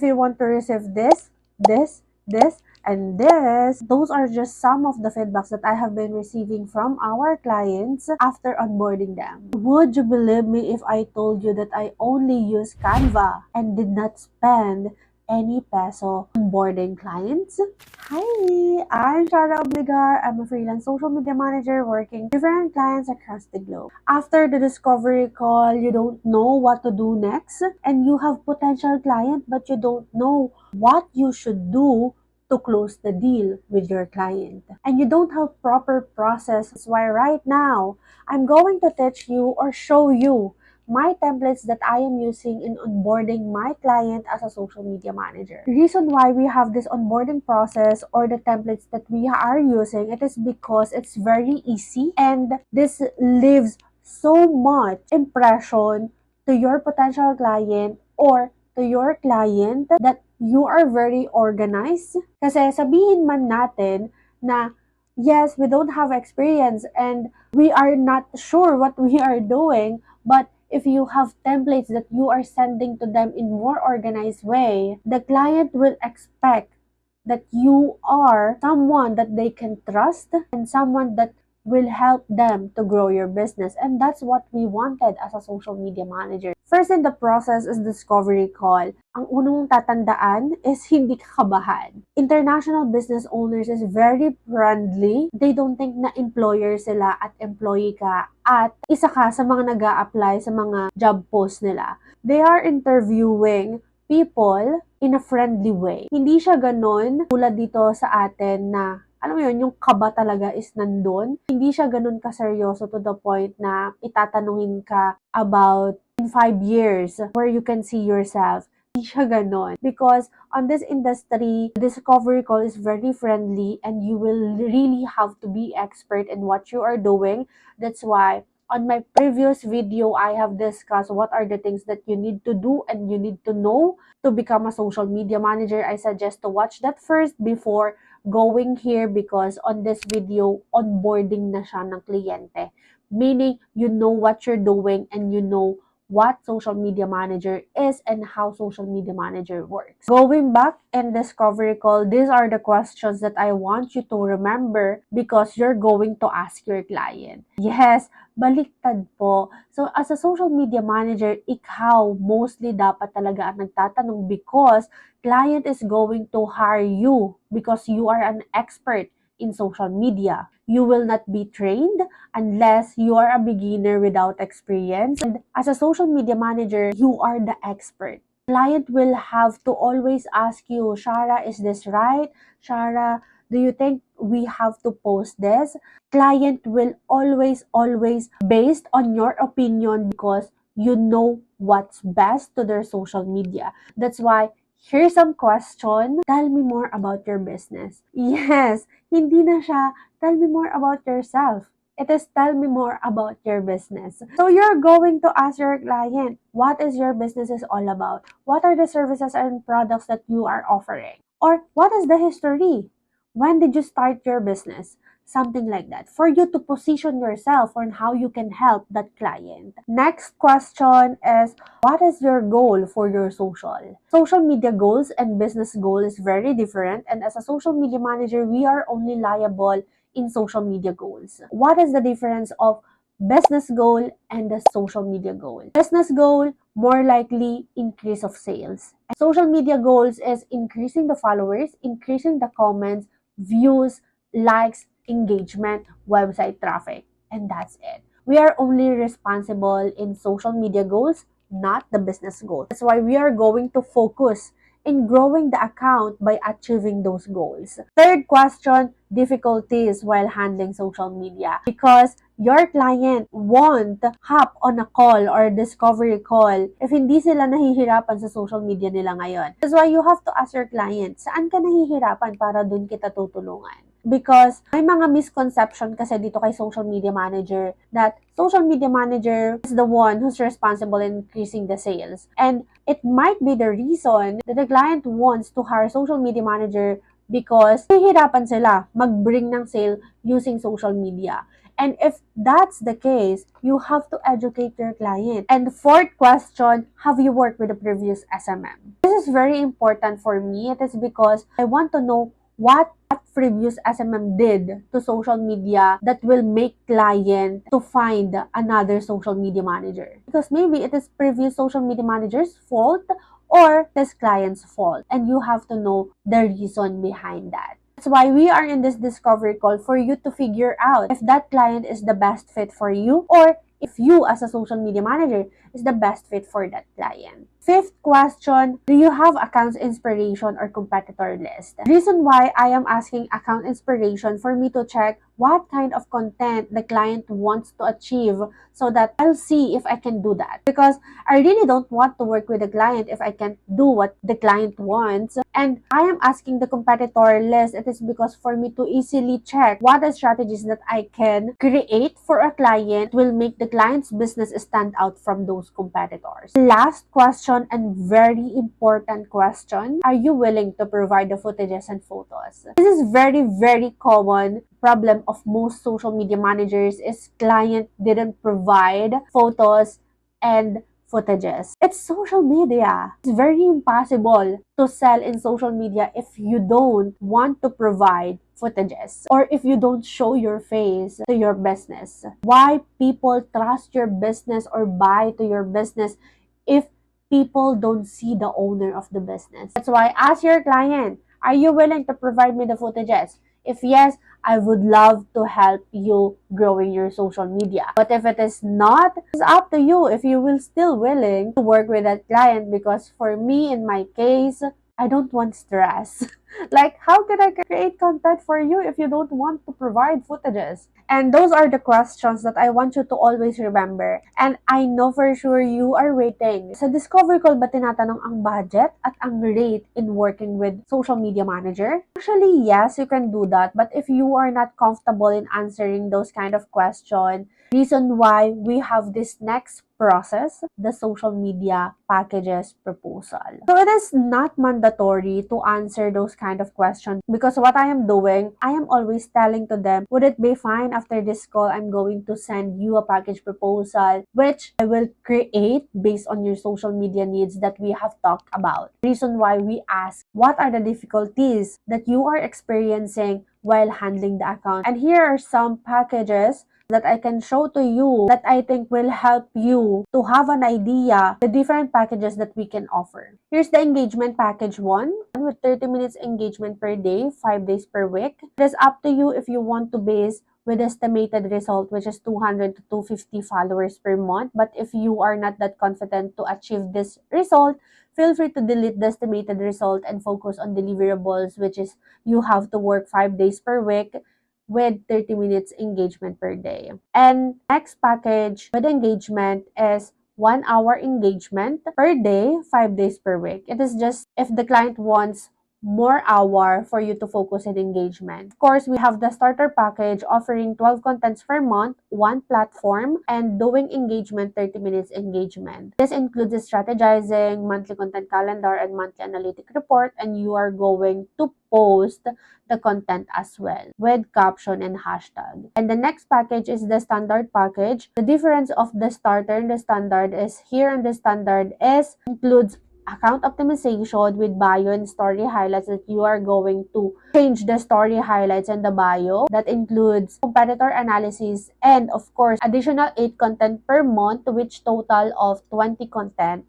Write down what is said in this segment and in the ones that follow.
If you want to receive this, this, and this. Those are just some of the feedbacks that I have been receiving from our clients after onboarding them. Would you believe me if I told you that I only use Canva and did not spend any peso onboarding clients? Hi, I'm Shara Obligar. I'm a freelance social media manager working with different clients across the globe. After the discovery call, you don't know what to do next, and you have potential client, but you don't know what you should do to close the deal with your client. And you don't have proper process. That's why right now, I'm going to teach you or show you my templates that I am using in onboarding my client as a social media manager. The reason why we have this onboarding process or the templates that we are using, it is because it's very easy and this leaves so much impression to your potential client or to your client that you are very organized. Kasi sabihin man natin na yes, we don't have experience and we are not sure what we are doing, but if you have templates that you are sending to them in more organized way, the client will expect that you are someone that they can trust and someone that will help them to grow your business. And that's what we wanted as a social media manager. First in the process is discovery call. Ang unang tatandaan is hindi ka kabahan. International business owners is very friendly. They don't think na employer sila at employee ka at isa ka sa mga nag-a-apply sa mga job post nila. They are interviewing people in a friendly way. Hindi siya ganon tulad dito sa atin na alam mo yun, yung kaba talaga is nandun. Hindi siya ganun kaseryoso to the point na itatanungin ka about in 5 years where you can see yourself. Hindi siya ganon. Because on this industry, the discovery call is very friendly and you will really have to be expert in what you are doing. That's why on my previous video, I have discussed what are the things that you need to do and you need to know to become a social media manager. I suggest to watch that first before going here because on this video, onboarding na siya ng kliyente. Meaning, you know what you're doing and you know what social media manager is and how social media manager works. Going back in discovery call, these are the questions that I want you to remember because you're going to ask your client. Yes, baliktad po. So, as a social media manager, ikaw mostly dapat talaga ang nagtatanong because client is going to hire you because you are an expert in social media. You will not be trained unless you are a beginner without experience. And as a social media manager, you are the expert. Client will have to always ask you, Shara, is this right? Shara, do you think we have to post this? Client will always based on your opinion because you know what's best to their social media. That's why here's some question. Tell me more about your business. Yes, hindi na siya, tell me more about yourself. It is tell me more about your business. So you're going to ask your client, what is your business is all about? What are the services and products that you are offering? Or what is the history? When did you start your business? Something like that. For you to position yourself on how you can help that client. Next question is, what is your goal for your social? Social media goals and business goal is very different. And as a social media manager, we are only liable in social media goals. What is the difference of business goal and the social media goal? Business goal, more likely increase of sales. And social media goals is increasing the followers, increasing the comments, views, likes, engagement, website traffic, and that's it. We are only responsible in social media goals, not the business goals. That's why we are going to focus in growing the account by achieving those goals. Third question, difficulties while handling social media. Because your client won't hop on a call or discovery call if hindi sila nahihirapan sa social media nila ngayon. That's why you have to ask your client, saan ka nahihirapan para dun kita tutulungan? Because may mga misconception kasi dito kay social media manager that social media manager is the one who's responsible in increasing the sales. And it might be the reason that the client wants to hire social media manager because nahihirapan sila mag-bring ng sale using social media. And if that's the case, you have to educate your client. And fourth question, have you worked with the previous SMM? This is very important for me. It is because I want to know what previous SMM did to social media that will make client to find another social media manager. Because maybe it is previous social media manager's fault or this client's fault. And you have to know the reason behind that. That's why we are in this discovery call for you to figure out if that client is the best fit for you or if you as a social media manager is the best fit for that client. Fifth question, do you have accounts inspiration or competitor list? The reason why I am asking account inspiration for me to check what kind of content the client wants to achieve so that I'll see if I can do that. Because I really don't want to work with the client if I can't do what the client wants. And I am asking the competitor list. It is because for me to easily check what are strategies that I can create for a client will make the client's business stand out from those competitors. Last question and very important question, are you willing to provide the footages and photos? This is very common problem of most social media managers is client didn't provide photos and footages. It's social media. It's very impossible to sell in social media if you don't want to provide footages or if you don't show your face to your business. Why people trust your business or buy to your business if people don't see the owner of the business? That's why ask your client, are you willing to provide me the footages? If yes, I would love to help you growing your social media. But if it is not, it's up to you if you will still willing to work with that client, because for me, in my case, I don't want stress. Like, how can I create content for you if you don't want to provide footages? And those are the questions that I want you to always remember. And I know for sure you are waiting. Sa discovery call ba tinatanong ang budget at ang rate in working with social media manager? Actually, yes, you can do that. But if you are not comfortable in answering those kind of questions, reason why we have this next process, the social media packages proposal. So it is not mandatory to answer those kind of questions because what I am doing, I am always telling to them, would it be fine after this call, I'm going to send you a package proposal which I will create based on your social media needs that we have talked about. Reason why we ask, what are the difficulties that you are experiencing while handling the account? And here are some packages that I can show to you that I think will help you to have an idea the different packages that we can offer. Here's the engagement package 1 with 30 minutes engagement per day, 5 days per week. It is up to you if you want to base with estimated result which is 200 to 250 followers per month. But if you are not that confident to achieve this result, feel free to delete the estimated result and focus on deliverables, which is you have to work 5 days per week with 30 minutes engagement per day. And next package with engagement is 1 hour engagement per day, 5 days per week. It is just if the client wants more hour for you to focus in engagement. Of course, we have the starter package offering 12 contents per month, 1 platform, and doing engagement, 30 minutes engagement. This includes strategizing, monthly content calendar, and monthly analytic report, and you are going to post the content as well with caption and hashtag. And the next package is the standard package. The difference of the starter and the standard is here in the standard is includes account optimization with bio and story highlights that you are going to change the story highlights and the bio. That includes competitor analysis and of course additional 8 content per month, which total of 20 content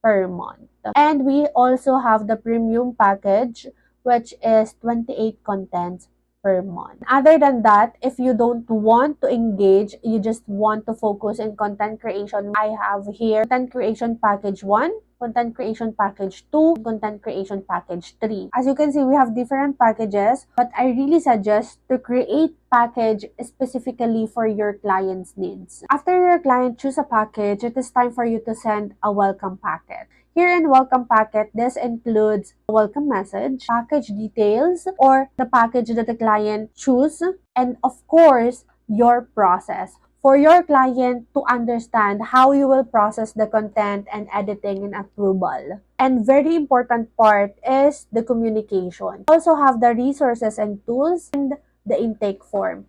per month. And we also have the premium package, which is 28 contents per month. Other than that, if you don't want to engage, you just want to focus in content creation, I have here content creation package 1, content creation package 2, content creation package 3. As you can see, we have different packages, but I really suggest to create package specifically for your client's needs. After your client choose a package, it is time for you to send a welcome packet. Here in welcome packet, this includes a welcome message, package details, or the package that the client choose, and of course, your process for your client to understand how you will process the content and editing and approval. And very important part is the communication. Also have the resources and tools and the intake form.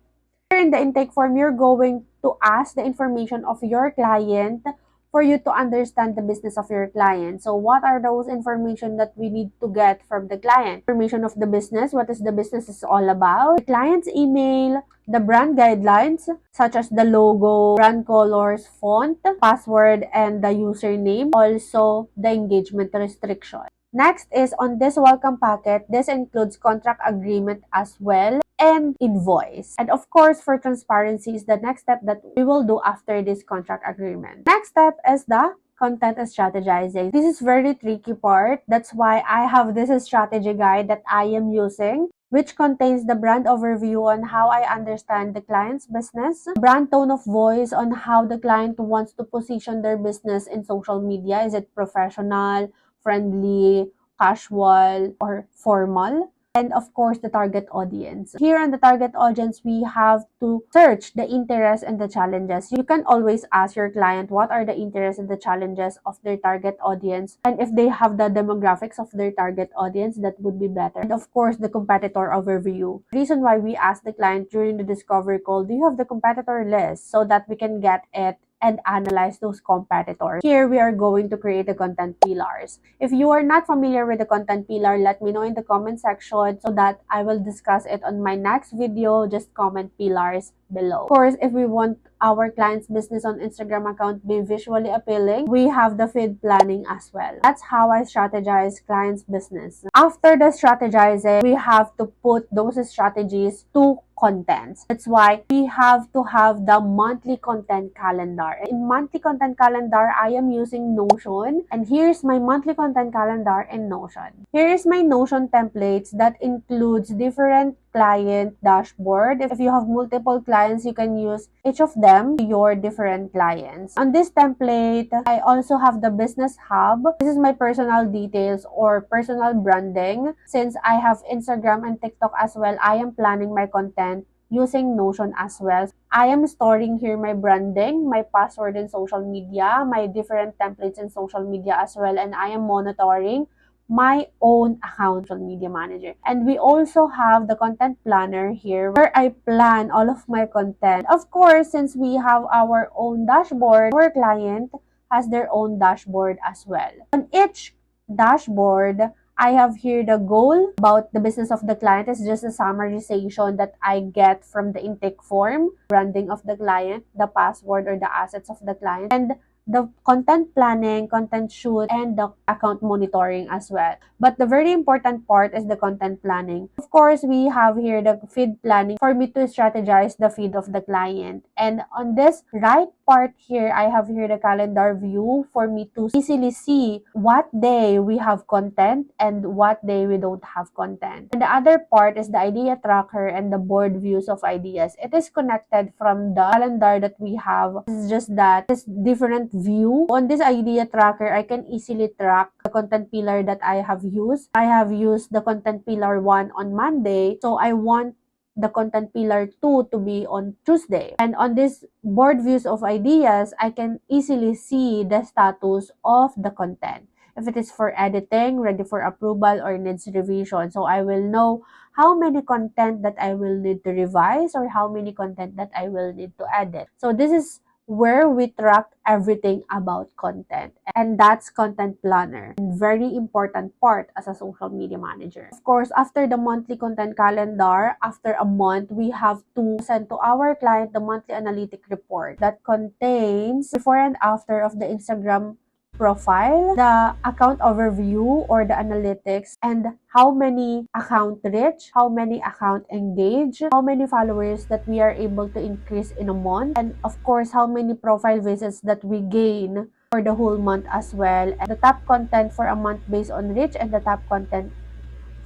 In the intake form, you're going to ask the information of your client for you to understand the business of your client. So what are those information that we need to get from the client? Information of the business, what is the business is all about, the client's email, the brand guidelines such as the logo, brand colors, font, password, and the username, also the engagement restriction. Next is on this welcome packet, this includes contract agreement as well and invoice. And of course, for transparency is the next step that we will do after this contract agreement. Next step is the content strategizing. This is very tricky part. That's why I have this strategy guide that I am using, which contains the brand overview on how I understand the client's business, brand tone of voice on how the client wants to position their business in social media. Is it professional, friendly, casual, or formal? And of course, the target audience. Here on the target audience, we have to search the interests and the challenges. You can always ask your client what are the interests and the challenges of their target audience. And if they have the demographics of their target audience, that would be better. And of course, the competitor overview. Reason why we ask the client during the discovery call, do you have the competitor list so that we can get it and analyze those competitors. Here, we are going to create the content pillars. If you are not familiar with the content pillar, let me know in the comment section so that I will discuss it on my next video. Just comment pillars below. Of course, if we want our client's business on Instagram account be visually appealing, we have the feed planning as well. That's how I strategize client's business. After the strategizing, we have to put those strategies to contents. That's why we have to have the monthly content calendar. In monthly content calendar, I am using Notion, and here's my monthly content calendar in Notion. Here is my Notion templates that includes different client dashboard. If you have multiple clients, you can use each of them to your different clients. On this template, I also have the business hub. This is my personal details or personal branding. Since I have Instagram and TikTok as well, I am planning my content using Notion as well. I am storing here my branding, my password in social media, my different templates in social media as well, and I am monitoring my own account, social media manager. And we also have the content planner here where I plan all of my content. Of course, since we have our own dashboard, our client has their own dashboard as well. On each dashboard, I have here the goal about the business of the client. Is just a summarization that I get from the intake form, branding of the client, the password or the assets of the client, and the content planning, content shoot, and the account monitoring as well. But the very important part is the content planning. Of course, we have here the feed planning for me to strategize the feed of the client. And on this right part here, I have here the calendar view for me to easily see what day we have content and what day we don't have content. And the other part is the idea tracker and the board views of ideas. It is connected from the calendar that we have. It's just that this different view. On this idea tracker, I can easily track the content pillar that I have used. I have used the content pillar 1 on Monday, so I want the content pillar 2 to be on Tuesday. And on this board views of ideas, I can easily see the status of the content. If it is for editing, ready for approval, or needs revision. So I will know how many content that I will need to revise or how many content that I will need to edit. So this is where we track everything about content. And that's content planner. And very important part as a social media manager. Of course, after the monthly content calendar, after a month, we have to send to our client the monthly analytic report that contains before and after of the Instagram profile, the account overview or the analytics, and how many account reach, how many account engage, how many followers that we are able to increase in a month, and of course, how many profile visits that we gain for the whole month as well, and the top content for a month based on reach, and the top content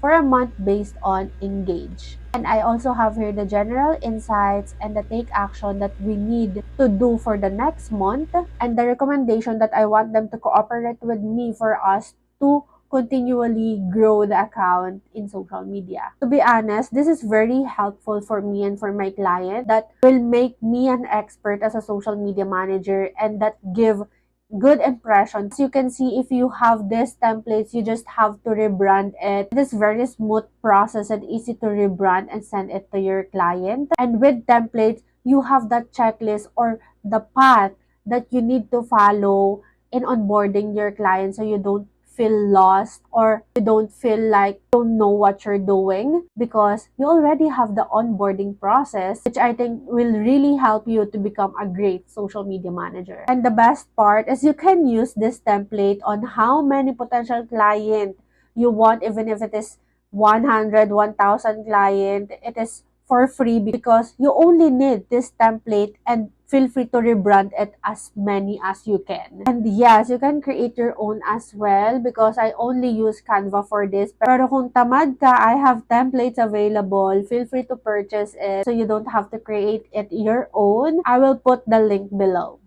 for a month based on engage. And I also have here the general insights and the take action that we need to do for the next month, and the recommendation that I want them to cooperate with me for us to continually grow the account in social media. To be honest, this is very helpful for me and for my client that will make me an expert as a social media manager, and that give good impression. As you can see, if you have these templates, you just have to rebrand it. It is very smooth process and easy to rebrand and send it to your client. And with templates, you have that checklist or the path that you need to follow in onboarding your client, so you don't feel lost or you don't feel like you don't know what you're doing, because you already have the onboarding process, which I think will really help you to become a great social media manager. And the best part is you can use this template on how many potential client you want, even if it is 100, 1,000 client. It is for free because you only need this template, and feel free to rebrand it as many as you can. And yes, you can create your own as well, because I only use Canva for this. Pero kung tamad ka, I have templates available. Feel free to purchase it so you don't have to create it your own. I will put the link below.